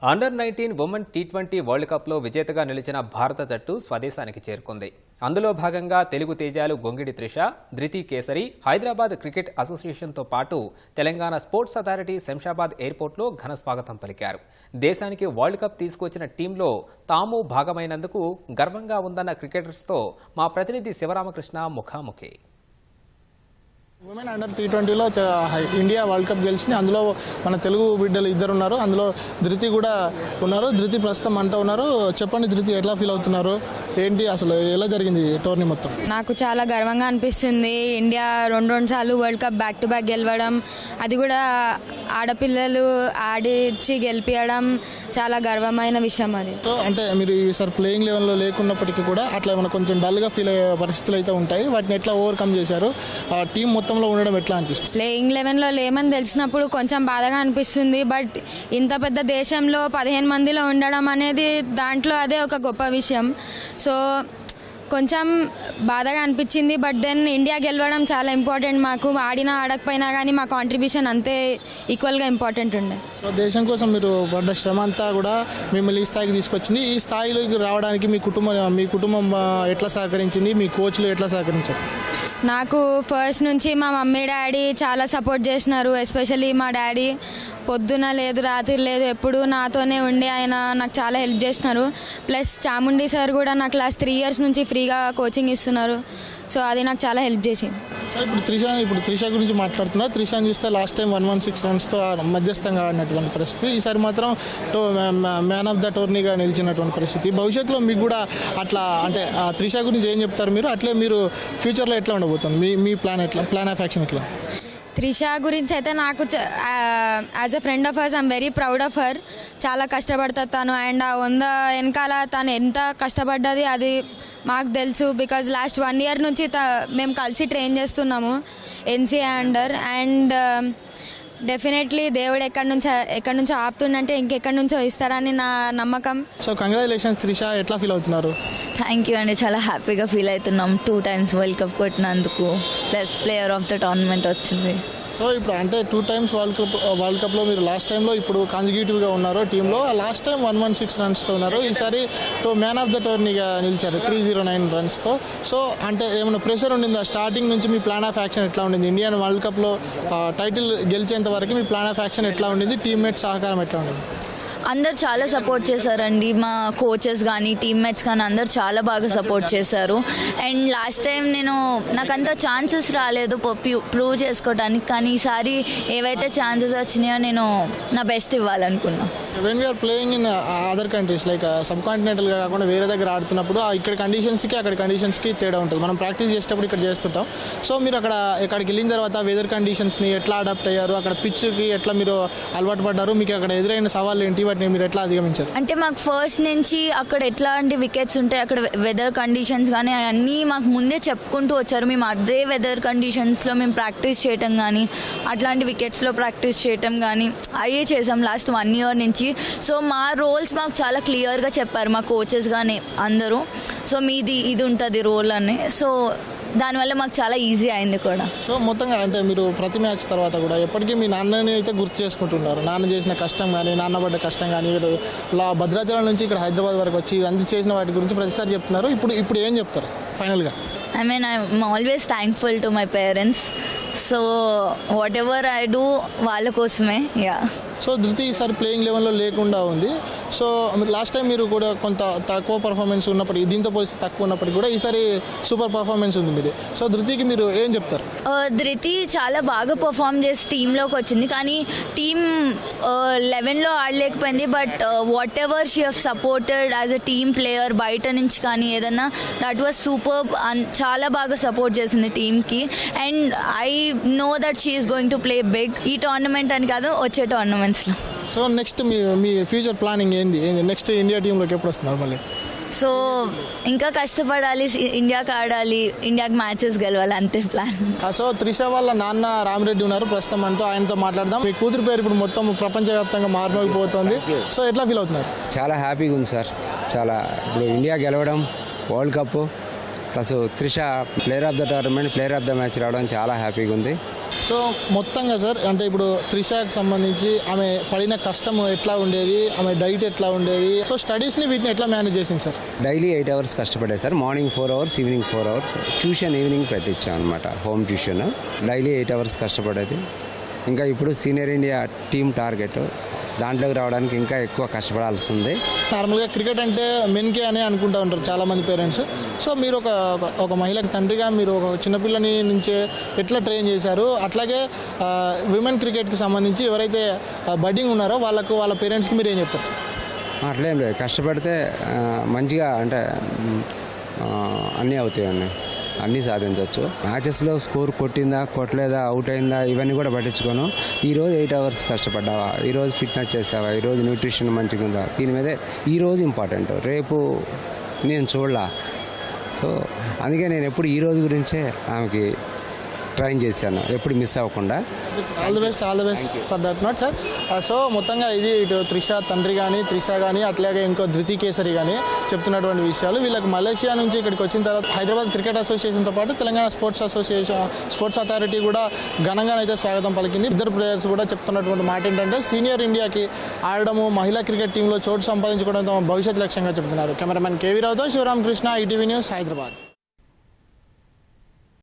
Under-19 women T20 world కప్లో విజేతగా నిలిచిన భారత జట్టు స్వదేశానికి చేరుకుంది. అందులో భాగంగా తెలుగు తేజాలు గొంగిడి త్రిష, ధృతి కేసరి హైదరాబాద్ క్రికెట్ అసోసియేషన్తో పాటు తెలంగాణ స్పోర్ట్స్ అథారిటీ శంషాబాద్ ఎయిర్పోర్ట్లో ఘన స్వాగతం పలికారు. దేశానికి వరల్డ్ కప్ తీసుకొచ్చిన టీంలో తాము భాగమైనందుకు గర్వంగా ఉందన్న క్రికెటర్స్తో మా ప్రతినిధి శివరామకృష్ణ ముఖాముఖి. ఉమెన్ అండర్ టీ20లో ఇండియా వరల్డ్ కప్ గెలిచింది. అందులో మన తెలుగు బిడ్డలు ఇద్దరు ఉన్నారు. అందులో ధృతి కూడా ఉన్నారు. ధృతి ప్రస్తుతం అంతా ఉన్నారు. చెప్పండి ధృతి, ఎట్లా ఫీల్ అవుతున్నారు, ఏంటి అసలు ఎలా జరిగింది టోర్నీ మొత్తం? నాకు చాలా గర్వంగా అనిపిస్తుంది. ఇండియా రెండు సార్లు world cup back to back గెలవడం, అది కూడా ఆడపిల్లలు ఆడిచ్చి గెలిపించడం చాలా గర్వమైన విషయం. అది సో అంటే మీరు ఈసారి ప్లేయింగ్ లెవెల్లో లేకున్నప్పటికీ కూడా అట్లా ఏమైనా కొంచెం డల్గా ఫీల్ అయ్యే పరిస్థితులు అయితే ఉంటాయి. వాటిని ఎట్లా ఓవర్కమ్ చేశారు? ఆ టీం మొత్తంలో ఉండడం ఎట్లా అనిపిస్తుంది? ప్లేయింగ్ 11లో లేమని తెలిసినప్పుడు కొంచెం బాధగా అనిపిస్తుంది. బట్ ఇంత పెద్ద దేశంలో 15 మందిలో ఉండడం అనేది దాంట్లో అదే ఒక గొప్ప విషయం. సో కొంచెం బాధగా అనిపించింది. బట్ దెన్ ఇండియా గెలవడం చాలా ఇంపార్టెంట్. మాకు ఆడినా ఆడకపోయినా కానీ మా కాంట్రిబ్యూషన్ అంతే ఈక్వల్గా ఇంపార్టెంట్ ఉండే. సో దేశం కోసం మీరు పడ్డ శ్రమ అంతా కూడా మిమ్మల్ని ఈ స్థాయికి తీసుకొచ్చింది. ఈ స్థాయిలోకి రావడానికి మీ కుటుంబం ఎట్లా సహకరించింది, మీ కోచ్లు ఎట్లా సహకరించారు? నాకు ఫస్ట్ నుంచి మా మమ్మీ డాడీ చాలా సపోర్ట్ చేసినారు. ఎస్పెషల్లీ మా డాడీ పొద్దున లేదు రాత్రి లేదు ఎప్పుడు నాతోనే ఉండి ఆయన నాకు చాలా హెల్ప్ చేస్తున్నారు. ప్లస్ చాముండి సార్ కూడా నాకు లాస్ట్ 3 years నుంచి ఫ్రీగా కోచింగ్ ఇస్తున్నారు. సో అది నాకు చాలా హెల్ప్ చేసింది. సో ఇప్పుడు త్రిష గురించి మాట్లాడుతున్నారు. త్రిషాని చూస్తే లాస్ట్ టైం 116 runsతో మధ్యస్థంగా ఆడినటువంటి పరిస్థితి, ఈసారి మాత్రం మ్యాన్ ఆఫ్ ద టోర్నీగా నిలిచినటువంటి పరిస్థితి. భవిష్యత్తులో మీకు కూడా అట్లా అంటే త్రిష గురించి ఏం చెప్తారు మీరు? అట్లే మీరు ఫ్యూచర్లో ఎట్లా ఉండబోతుంది మీ ప్లాన్ ఆఫ్ యాక్షన్ ఎట్లా? త్రిష గురించి అయితే నాకు as a friend of hurts I'm very proud of her. చాలా కష్టపడుతుంది తను. అండ్ ఆ 100 వెనకాల తను ఎంత కష్టపడ్డది అది మాకు తెలుసు. బికాజ్ లాస్ట్ 1 year నుంచి మేము కలిసి ట్రైన్ చేస్తున్నాము NCA అండర్. అండ్ డెఫినెట్లీ దేవుడు ఎక్కడి నుంచో ఆపుతుండంటే ఇంకెక్కడి నుంచో ఇస్తారని నా నమ్మకం. సో కంగ్రాచులేషన్స్ త్రిష, ఎట్లా ఫీల్ అవుతున్నారు? థ్యాంక్ యూ అండి, చాలా హ్యాపీగా ఫీల్ అవుతున్నాం. 2 times వరల్డ్ కప్ కొట్టినందుకు, plus player of the tournament వచ్చింది. సో ఇప్పుడు అంటే 2 times వరల్డ్ కప్లో మీరు లాస్ట్ టైంలో ఇప్పుడు కాన్సిక్యూటివ్గా ఉన్నారు టీంలో. లాస్ట్ టైం 116 runsతో ఉన్నారు. ఈసారి మ్యాన్ ఆఫ్ ద టోర్నీగా నిలిచారు 309 runsతో. సో అంటే ఏమైనా ప్రెషర్ ఉండిందా స్టార్టింగ్ నుంచి? మీ ప్లాన్ ఆఫ్ యాక్షన్ ఎట్లా ఉండింది? ఇండియన్ వరల్డ్ కప్లో టైటిల్ గెలిచేంత వరకు మీ ప్లాన్ ఆఫ్ యాక్షన్ ఎట్లా ఉండింది? టీమ్మేట్స్ సహకారం ఎట్లా ఉండింది? అందరు చాలా సపోర్ట్ చేశారండి. మా కోచెస్ కానీ టీమ్మేట్స్ కానీ అందరు చాలా బాగా సపోర్ట్ చేశారు. అండ్ లాస్ట్ టైం నాకు అంత ఛాన్సెస్ రాలేదు ప్రూవ్ చేసుకోవడానికి, కానీ ఈసారి ఏవైతే ఛాన్సెస్ వచ్చినాయో నేను నా బెస్ట్ ఇవ్వాలనుకున్నాను. When we are playing in other countries like సబ్ కాంటినెంటల్గా కాకుండా వేరే దగ్గర ఆడుతున్నప్పుడు ఇక్కడ కండిషన్స్కి అక్కడ కండిషన్స్కి తేడా ఉంటుంది. మనం ప్రాక్టీస్ చేసేటప్పుడు ఇక్కడ చేస్తుంటాం. సో మీరు ఇక్కడికి వెళ్ళిన తర్వాత వెదర్ కండిషన్స్ని ఎట్లా అడాప్ట్ అయ్యారు? అక్కడ పిచ్కి ఎట్లా మీరు అలవాటు పడ్డారు? మీకు అక్కడ ఎదురైన సవాళ్ళు ఏంటి? వాటిని మీరు ఎట్లా అధిగమించారు? అంటే మాకు ఫస్ట్ నుంచి అక్కడ ఎట్లాంటి వికెట్స్ ఉంటాయి, అక్కడ వెదర్ కండిషన్స్ కానీ అన్నీ మాకు ముందే చెప్పుకుంటూ వచ్చారు. మేము అదే వెదర్ కండిషన్స్లో మేము ప్రాక్టీస్ చేయటం కానీ, అట్లాంటి వికెట్స్లో ప్రాక్టీస్ చేయటం కానీ అయ్యే చేసాం లాస్ట్ 1 year నుంచి. సో మా రోల్స్ మాకు చాలా క్లియర్గా చెప్పారు మా కోచెస్ కానీ అందరూ. సో మీది ఇది ఉంటుంది రోల్ అని. సో దానివల్ల మాకు చాలా ఈజీ అయింది కూడా. సో మొత్తంగా అంటే మీరు ప్రతి మ్యాచ్ తర్వాత కూడా ఎప్పటికీ మీ నాన్నని అయితే గుర్తు చేసుకుంటున్నారు. నాన్న చేసిన కష్టం కానీ, నాన్న పడ్డ కష్టం కానీ, భద్రాచలం నుంచి ఇక్కడ హైదరాబాద్ వరకు వచ్చి అందు చేసిన వాటి గురించి ప్రతిసారి చెప్తున్నారు. ఇప్పుడు ఏం చెప్తారు ఫైనల్గా? I'm always thankful to my parents. So whatever I do వాళ్ళ కోసమే. సో ధృతి ఈసారి ప్లేయింగ్ లెవెల్లో లేకుండా ఉంది. సో లాస్ట్ టైం మీరు కూడా కొంత తక్కువ పర్ఫార్మెన్స్ ఉన్నప్పటికీ, దీంతో పోలిస్తే తక్కువ ఉన్నప్పటికీ కూడా ఈసారి సూపర్ పర్ఫార్మెన్స్ ఉంది మీది. సో ధృతికి మీరు ఏం చెప్తారు? ధృతి చాలా బాగా పర్ఫామ్ చేసి టీంలోకి వచ్చింది, కానీ టీమ్ 11లో ఆడలేకపోయింది. But whatever she have supported as a team player బయట నుంచి కానీ ఏదన్నా, దట్ వాజ్ సూపర్. చాలా బాగా సపోర్ట్ చేసింది టీమ్కి. And I know that she is going to play big. ఈ టోర్నమెంట్ అని కాదు, వచ్చే టోర్నమెంట్స్లో. సో నెక్స్ట్ మీ ఫ్యూచర్ ప్లానింగ్ ఏంది? నెక్స్ట్ ఇండియా టీంలోకి ఎప్పుడు వస్తున్నారు మళ్ళీ? సో ఇంకా కష్టపడాలి, ఇండియాకి ఆడాలి, ఇండియాకి మ్యాచెస్ గెలవాలి, అంతే ప్లాన్. సో త్రిష వాళ్ళ నాన్న రామిరెడ్డి ఉన్నారు ప్రస్తుతం, ఆయనతో మాట్లాడదాం. మీ కూతురు పేరు ఇప్పుడు మొత్తం ప్రపంచవ్యాప్తంగా మారిపోతుంది. సో ఎట్లా ఫీల్ అవుతున్నారు? చాలా హ్యాపీగా ఉంది సార్. చాలా ఇప్పుడు ఇండియా గెలవడం, world cup, plus Trisha player of the tournament, player of the match రావడం చాలా హ్యాపీగా ఉంది. సో మొత్తంగా సార్ అంటే ఇప్పుడు త్రిషాకి సంబంధించి ఆమె పడిన కష్టం ఎట్లా ఉండేది, ఆమె డైట్ ఎట్లా ఉండేది, సో స్టడీస్ని వీటిని ఎట్లా మేనేజ్ చేసింది సార్? డైలీ 8 hours కష్టపడే sir. Morning 4 hours, evening 4 hours. Tuition evening పెట్టించాం అనమాట, హోమ్ ట్యూషన్. డైలీ 8 hours కష్టపడేది. ఇంకా ఇప్పుడు సీనియర్ ఇండియా టీమ్ టార్గెట్, దాంట్లోకి రావడానికి ఇంకా ఎక్కువ కష్టపడాల్సి ఉంది. నార్మల్గా క్రికెట్ అంటే మెన్కే అని అనుకుంటూ ఉంటారు చాలామంది పేరెంట్స్. సో మీరు ఒక మహిళకి తండ్రిగా మీరు ఒక చిన్నపిల్లని నుంచే ఎట్లా ట్రైన్ చేశారు, అట్లాగే విమెన్ క్రికెట్కి సంబంధించి ఎవరైతే బడ్డింగ్ ఉన్నారో వాళ్ళ పేరెంట్స్కి మీరు ఏం చెప్తారు సార్? అట్లేం లేదు, కష్టపడితే మంచిగా అంటే అన్నీ అవుతాయండి, అన్నీ సాధించవచ్చు. మ్యాచెస్లో స్కోర్ కొట్టిందా కొట్టలేదా, అవుట్ అయిందా, ఇవన్నీ కూడా పట్టించుకోను. ఈరోజు 8 hours కష్టపడ్డావా, ఈరోజు ఫిట్నెస్ చేసావా, ఈరోజు న్యూట్రిషన్ మంచిగా ఉందా, దీని మీదే ఈరోజు ఇంపార్టెంట్, రేపు నేను చూడలా. సో అందుకే నేను ఎప్పుడు ఈ రోజు గురించే ఆమెకి ట్రైన్ చేశాను, ఎప్పుడు మిస్ అవ్వకుండా. All the best for that not sir. So మొత్తంగా ఇది ఇటు త్రిష తండ్రి కానీ, త్రిష కానీ, అట్లాగే ఇంకో ధృతి కేసరి కానీ చెప్తున్నటువంటి విషయాలు. వీళ్ళకి మలేషియా నుంచి ఇక్కడికి వచ్చిన తర్వాత హైదరాబాద్ క్రికెట్ అసోసియేషన్తో పాటు తెలంగాణ స్పోర్ట్స్ అథారిటీ కూడా ఘనంగానైతే స్వాగతం పలికింది. ఇద్దరు ప్లేయర్స్ కూడా చెప్తున్నటువంటి మాట ఏంటంటే సీనియర్ ఇండియాకి ఆడడము, మహిళా క్రికెట్ టీంలో చోటు సంపాదించుకోవడం తమ భవిష్యత్ లక్ష్యంగా చెబుతున్నారు. కెమెరామెన్ కేవీ రావుతో శివరామకృష్ణ, ఈటీవీ న్యూస్, హైదరాబాద్.